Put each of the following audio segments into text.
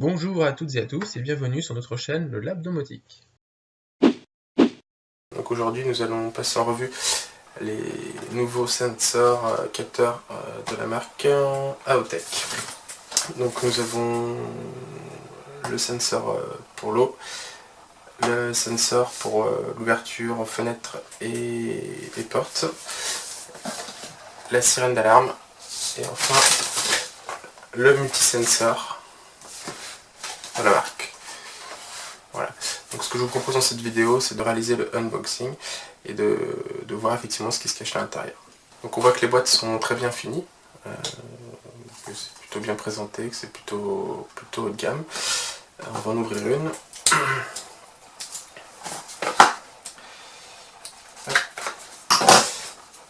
Bonjour à toutes et à tous et bienvenue sur notre chaîne Le Lab Domotique. Donc aujourd'hui nous allons passer en revue les nouveaux sensors capteurs de la marque AOTech. Donc nous avons le sensor pour l'eau, le sensor pour l'ouverture, fenêtres et portes, la sirène d'alarme et enfin le multisensor de la marque. Voilà. Donc ce que je vous propose dans cette vidéo, c'est de réaliser le unboxing et de voir effectivement ce qui se cache à l'intérieur. Donc on voit que les boîtes sont très bien finies, que c'est plutôt bien présenté, que c'est plutôt haut de gamme. On va en ouvrir une.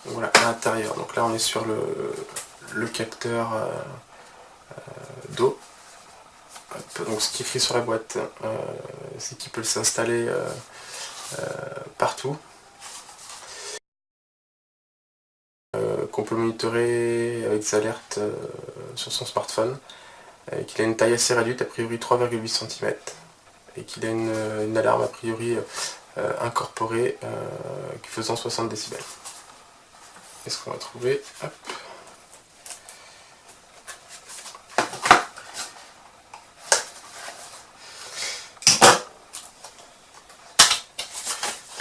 Donc voilà, à l'intérieur. Donc là on est sur le capteur d'eau. Donc ce qui est écrit sur la boîte, c'est qu'il peut s'installer partout, qu'on peut monitorer avec des alertes sur son smartphone, qu'il a une taille assez réduite, a priori 3,8 cm, et qu'il a une alarme a priori incorporée faisant 60 décibels. Qu'est-ce qu'on va trouver? Hop.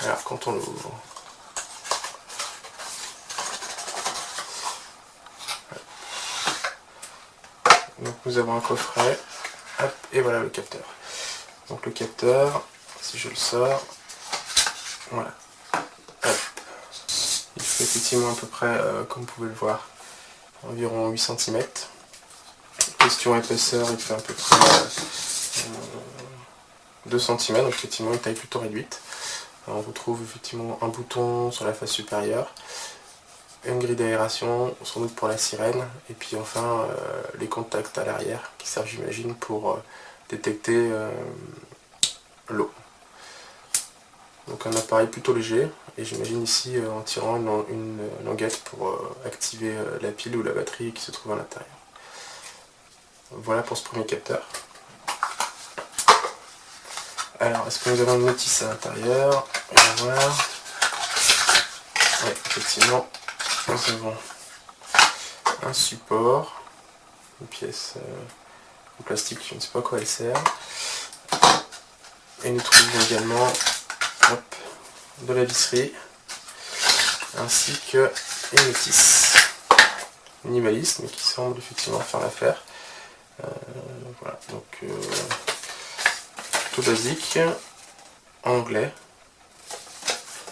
Alors quand on l'ouvre, donc nous avons un coffret, hop, et voilà le capteur. Donc le capteur, si je le sors, voilà, hop, il fait effectivement à peu près, comme vous pouvez le voir, environ 8 cm. Question épaisseur, il fait à peu près 2 cm, donc effectivement une taille plutôt réduite. On retrouve effectivement un bouton sur la face supérieure, une grille d'aération, sans doute pour la sirène, et puis enfin les contacts à l'arrière qui servent, j'imagine, pour détecter l'eau. Donc un appareil plutôt léger, et j'imagine ici en tirant une languette pour activer la pile ou la batterie qui se trouve à l'intérieur. Voilà pour ce premier capteur. Alors, est-ce que nous avons une notice à l'intérieur? On va voir. Oui, effectivement, nous avons un support, une pièce en plastique, je ne sais pas à quoi elle sert. Et nous trouvons également de la visserie, ainsi que une notice minimaliste, mais qui semble effectivement faire l'affaire. Voilà, donc tout basique, en anglais.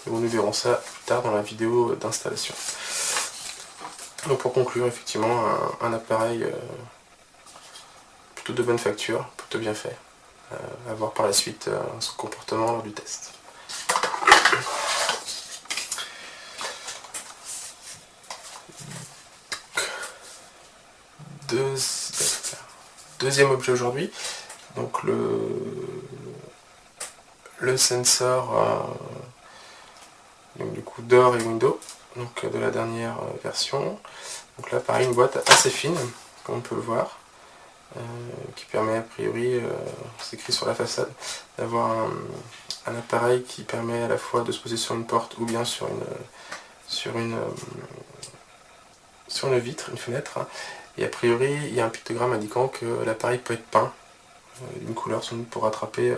Et nous verrons ça plus tard dans la vidéo d'installation. Donc pour conclure, effectivement, un appareil plutôt de bonne facture, plutôt bien fait. À voir par la suite son comportement lors du test. Deuxième objet aujourd'hui, donc le sensor donc du coup Door et Window, donc de la dernière version. Donc là pareil, une boîte assez fine, comme on peut le voir, qui permet a priori, c'est écrit sur la façade, d'avoir un appareil qui permet à la fois de se poser sur une porte ou bien sur une vitre, une fenêtre. Et a priori, il y a un pictogramme indiquant que l'appareil peut être peint d'une couleur sans doute pour rattraper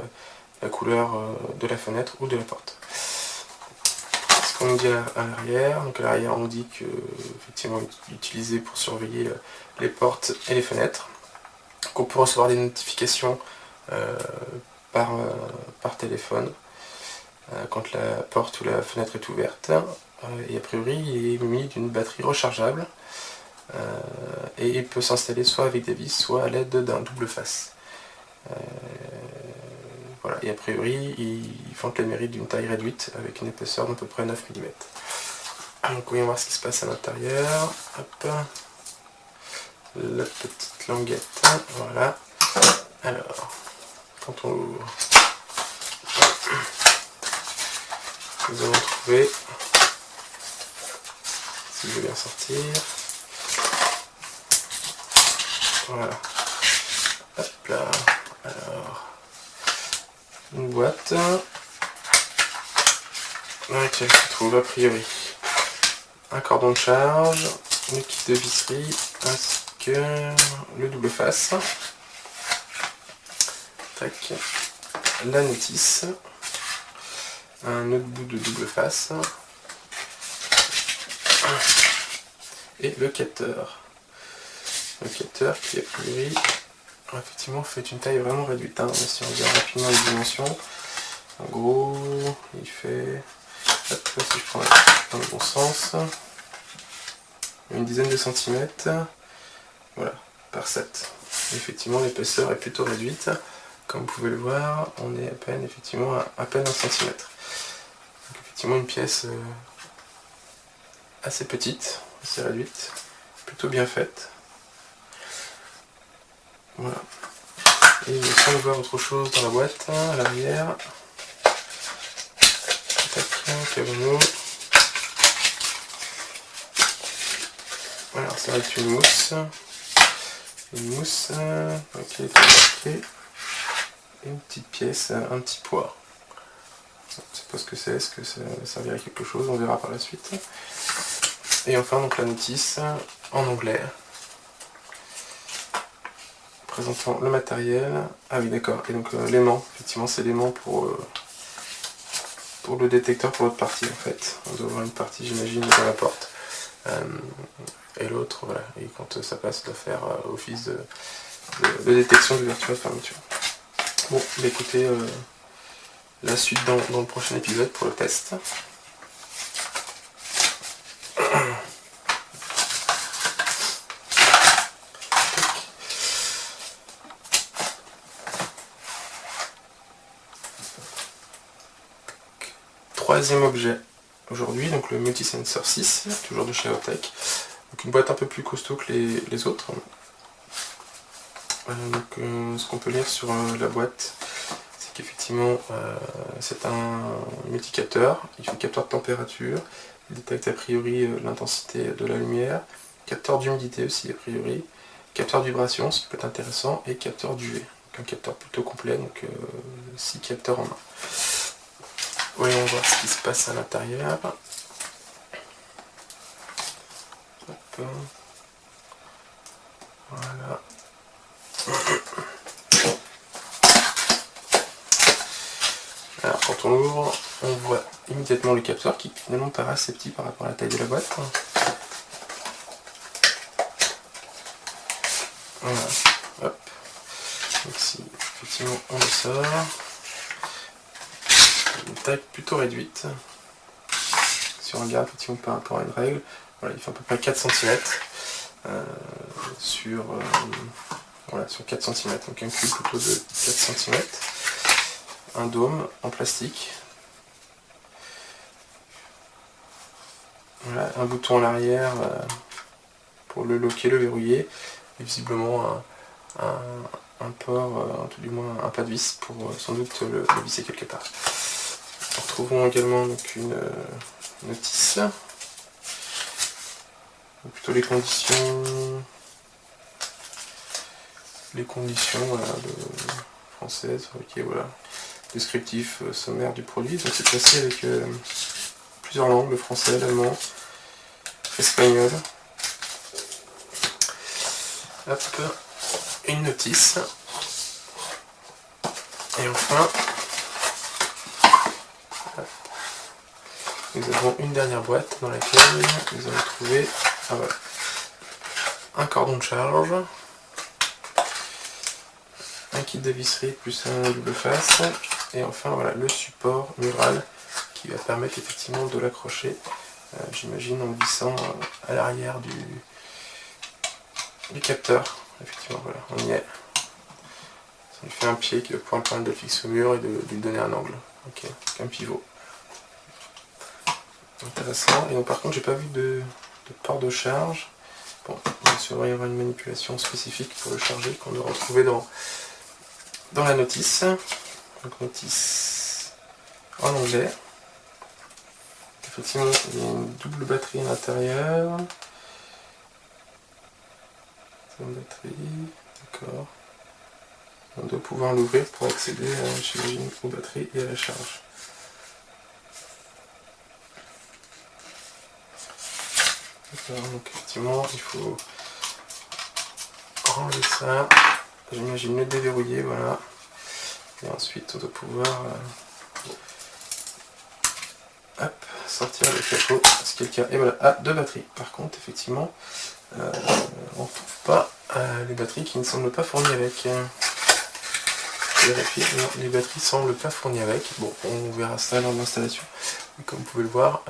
la couleur de la fenêtre ou de la porte. Ce qu'on nous dit à l'arrière, donc à l'arrière on nous dit que effectivement utilisé pour surveiller les portes et les fenêtres, qu'on peut recevoir des notifications par téléphone quand la porte ou la fenêtre est ouverte, et a priori il est muni d'une batterie rechargeable. Et il peut s'installer soit avec des vis, soit à l'aide d'un double face. Voilà, et a priori, ils font le mérite d'une taille réduite avec une épaisseur d'à peu près 9 mm. Donc on va voir ce qui se passe à l'intérieur. Hop, la petite languette, voilà. Alors, quand on ouvre, nous allons trouver, si je veux bien sortir, voilà, hop là, une boîte dans laquelle se trouve a priori un cordon de charge, le kit de visserie ainsi que le double face. Tac. La notice, un autre bout de double face et le capteur. Le capteur qui a priori effectivement fait une taille vraiment réduite, hein. Si on regarde rapidement les dimensions, en gros il fait, hop, là, si je prends dans le bon sens, une dizaine de centimètres, voilà, par 7. Effectivement l'épaisseur est plutôt réduite, comme vous pouvez le voir, on est à peine, effectivement, à peine 1 centimètre. Donc effectivement une pièce assez petite, assez réduite, plutôt bien faite. Voilà. Et il me semble voir autre chose dans la boîte, à l'arrière. Qu'avons-nous? Voilà, ça va être une mousse. Une mousse, ok, et une petite pièce, un petit poids. Je ne sais pas ce que c'est, est-ce que ça servira à quelque chose, on verra par la suite. Et enfin donc la notice en anglais, présentant le matériel. Ah oui d'accord, et donc l'aimant, effectivement c'est l'aimant pour le détecteur pour l'autre partie en fait. On doit avoir une partie j'imagine dans la porte. Et l'autre, voilà, et quand ça passe, doit faire office de détection d'ouverture et de fermeture. Bon, bah écoutez, la suite dans le prochain épisode pour le test. Troisième objet aujourd'hui, donc le Multisensor 6, toujours de chez AOTech. Donc une boîte un peu plus costaud que les autres. Ce qu'on peut lire sur la boîte, c'est qu'effectivement c'est un multicapteur, il fait capteur de température, il détecte a priori l'intensité de la lumière, capteur d'humidité aussi a priori, capteur de vibration, ce qui peut être intéressant, et capteur d'UV. Donc un capteur plutôt complet, donc 6 capteurs en main. Voyons voir ce qui se passe à l'intérieur. Voilà. Alors quand on l'ouvre, on voit immédiatement le capteur qui finalement paraît assez petit par rapport à la taille de la boîte. Voilà. Hop. Donc si effectivement on le sort, une taille plutôt réduite. Si on regarde effectivement par rapport à une règle, voilà, il fait à peu près 4 cm sur 4 cm, donc un cube plutôt de 4 cm. Un dôme en plastique. Voilà, un bouton à l'arrière pour le loquer, le verrouiller, et visiblement un port, tout du moins un pas de vis pour sans doute le visser quelque part. Retrouvons également donc une notice, ou plutôt les conditions voilà, françaises, ok, voilà, descriptif sommaire du produit. Donc c'est passé avec plusieurs langues, le français, l'allemand, l'espagnol. Hop, une notice. Et enfin, nous avons une dernière boîte dans laquelle nous allons trouver un cordon de charge, un kit de visserie plus un double face, et enfin voilà le support mural qui va permettre effectivement de l'accrocher, j'imagine en vissant à l'arrière du capteur. Effectivement voilà, on y est. Ça lui fait un pied qui va pouvoir permettre de le fixer au mur et de lui donner un angle. Ok, un pivot. Intéressant. Et donc par contre j'ai pas vu de port de charge. Bon, bien sûr il va y avoir une manipulation spécifique pour le charger qu'on doit retrouver dans la notice. Donc notice en anglais. Effectivement il y a une double batterie à l'intérieur. C'est une batterie, d'accord. On doit pouvoir l'ouvrir pour accéder, j'imagine, aux batteries et à la charge. Donc effectivement, il faut enlever ça, j'imagine le déverrouiller, voilà. Et ensuite, on doit pouvoir sortir le capot, ce qui est le cas. Et voilà, deux batteries. Par contre, effectivement, on ne trouve pas les batteries qui ne semblent pas fournies avec. Vérifier, non, les batteries semblent pas fournies avec. Bon, on verra ça lors de l'installation. Comme vous pouvez le voir,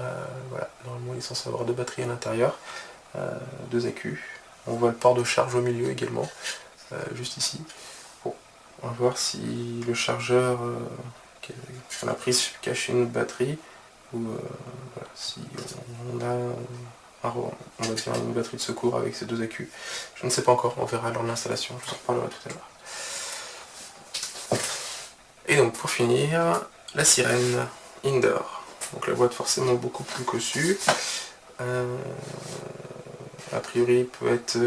voilà, normalement il est censé avoir deux batteries à l'intérieur, deux accus. On voit le port de charge au milieu également, juste ici. Bon, on va voir si le chargeur qu'on a pris cache une batterie, ou voilà, si on a on va dire une batterie de secours avec ces deux accus. Je ne sais pas encore, on verra lors de l'installation, je vous en reparlerai tout à l'heure. Et donc pour finir, la sirène indoor. Donc la boîte forcément beaucoup plus cossue. A priori peut être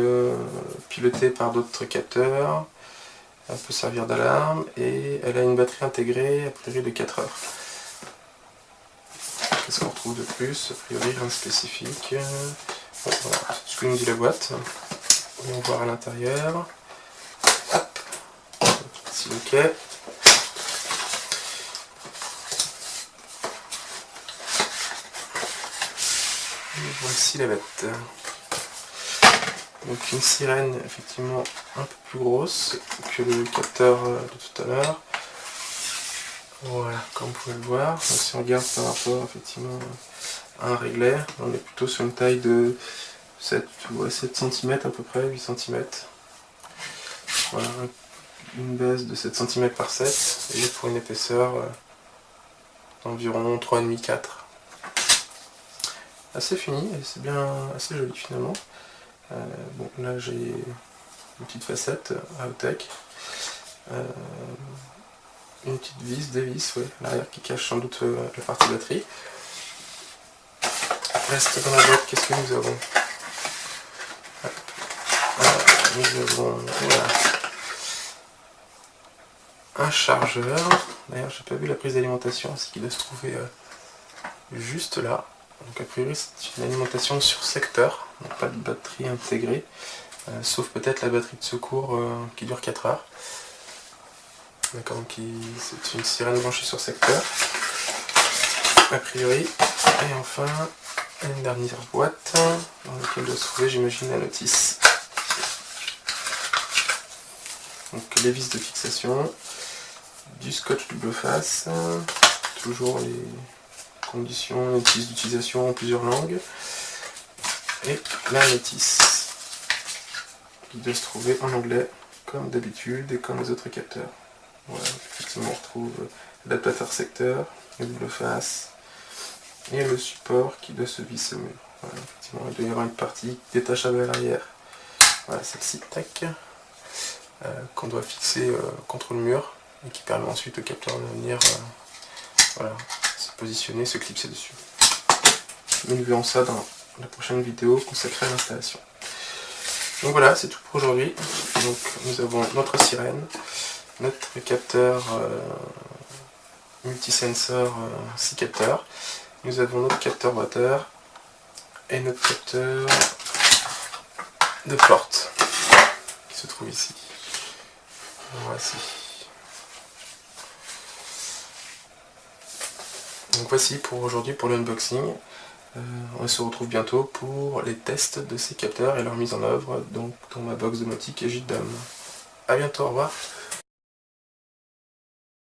pilotée par d'autres capteurs. Elle peut servir d'alarme et elle a une batterie intégrée a priori de 4 heures. Qu'est-ce qu'on retrouve de plus? A priori rien de spécifique. Bon, voilà, c'est ce que nous dit la boîte. On va voir à l'intérieur. Hop, petit loquet. Voici la bête. Donc une sirène effectivement un peu plus grosse que le capteur de tout à l'heure. Voilà, comme vous pouvez le voir. Donc si on regarde par rapport effectivement à un réglet, on est plutôt sur une taille de 7 cm à peu près, 8 cm. Voilà, une base de 7 cm par 7 et pour une épaisseur d'environ 3,5-4. Assez fini, et c'est bien assez joli finalement. Bon, là j'ai une petite facette à AOTech, une petite vis, des vis, ouais, à l'arrière qui cache sans doute la partie batterie. Reste dans la boîte, qu'est-ce que nous avons? Nous avons voilà, un chargeur. D'ailleurs, j'ai pas vu la prise d'alimentation, c'est qu'il doit se trouver juste là. Donc a priori c'est une alimentation sur secteur, donc pas de batterie intégrée, sauf peut-être la batterie de secours qui dure 4 heures. D'accord, donc c'est une sirène branchée sur secteur, a priori. Et enfin, une dernière boîte, dans laquelle doit se trouver, j'imagine, la notice. Donc les vis de fixation, du scotch double face, toujours les conditions, notice d'utilisation en plusieurs langues, et la notice qui doit se trouver en anglais comme d'habitude et comme les autres capteurs. Voilà, effectivement on retrouve l'adaptateur secteur, le double face et le support qui doit se visser au mur. Voilà, effectivement il doit y avoir une partie détachable à l'arrière, voilà celle-ci, tac, qu'on doit fixer contre le mur et qui permet ensuite au capteur de venir voilà, se positionner, se clipser dessus. Mais nous verrons ça dans la prochaine vidéo consacrée à l'installation. Donc voilà, c'est tout pour aujourd'hui. Donc nous avons notre sirène, notre capteur multisensor 6 capteurs, nous avons notre capteur water et notre capteur de porte qui se trouve ici. Voici. Donc voici pour aujourd'hui pour l'unboxing. On se retrouve bientôt pour les tests de ces capteurs et leur mise en œuvre donc dans ma box domotique et Gitdom. A bientôt, au revoir.